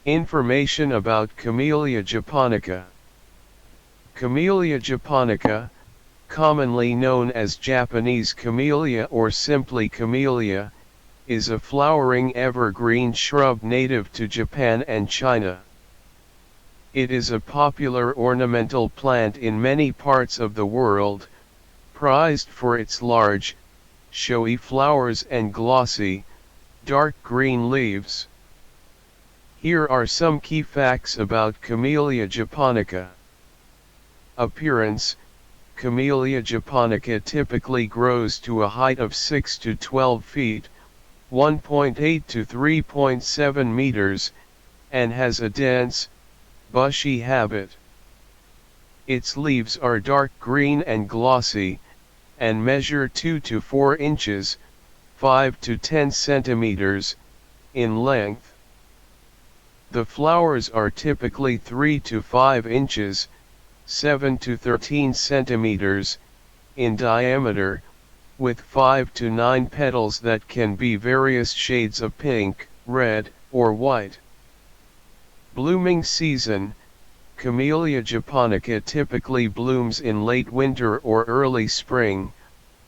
Information about Camellia japonica. Camellia japonica, commonly known as Japanese camellia or simply camellia, is a flowering evergreen shrub native to Japan and China. It is a popular ornamental plant in many parts of the world, prized for its large, showy flowers and glossy, dark green leaves. Here are some key facts about Camellia japonica. Appearance: Camellia japonica typically grows to a height of 6 to 12 feet, 1.8 to 3.7 meters, and has a dense, bushy habit. Its leaves are dark green and glossy, and measure 2 to 4 inches, 5 to 10 centimeters, in length. The flowers are typically 3 to 5 inches, 7 to 13 centimeters, in diameter, with 5 to 9 petals that can be various shades of pink, red, or white. Blooming season: Camellia japonica typically blooms in late winter or early spring,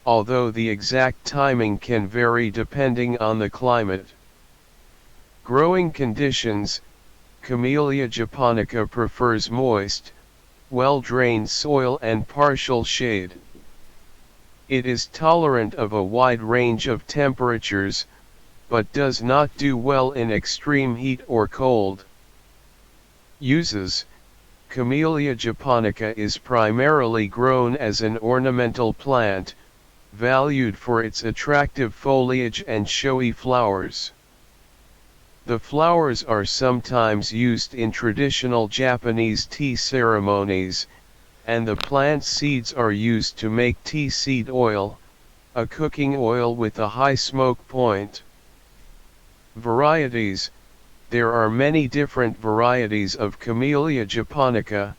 although the exact timing can vary depending on the climate. Growing conditions: Camellia japonica prefers moist, well-drained soil and partial shade. It is tolerant of a wide range of temperatures, but does not do well in extreme heat or cold. Uses: Camellia japonica is primarily grown as an ornamental plant, valued for its attractive foliage and showy flowers. The flowers are sometimes used in traditional Japanese tea ceremonies, and the plant seeds are used to make tea seed oil, a cooking oil with a high smoke point. Varieties: there are many different varieties of Camellia japonica,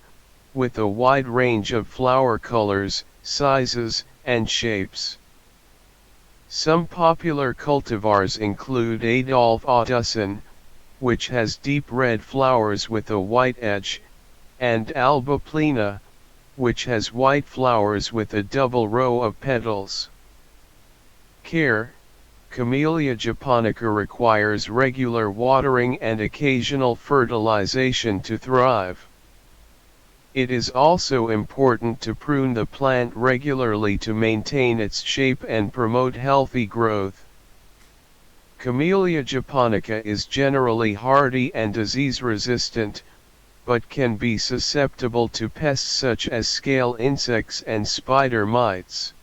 with a wide range of flower colors, sizes, and shapes. Some popular cultivars include Adolphe Audusson, which has deep red flowers with a white edge, and Alba plena, which has white flowers with a double row of petals. Care: Camellia japonica requires regular watering and occasional fertilization to thrive. It is also important to prune the plant regularly to maintain its shape and promote healthy growth. Camellia japonica is generally hardy and disease-resistant, but can be susceptible to pests such as scale insects and spider mites.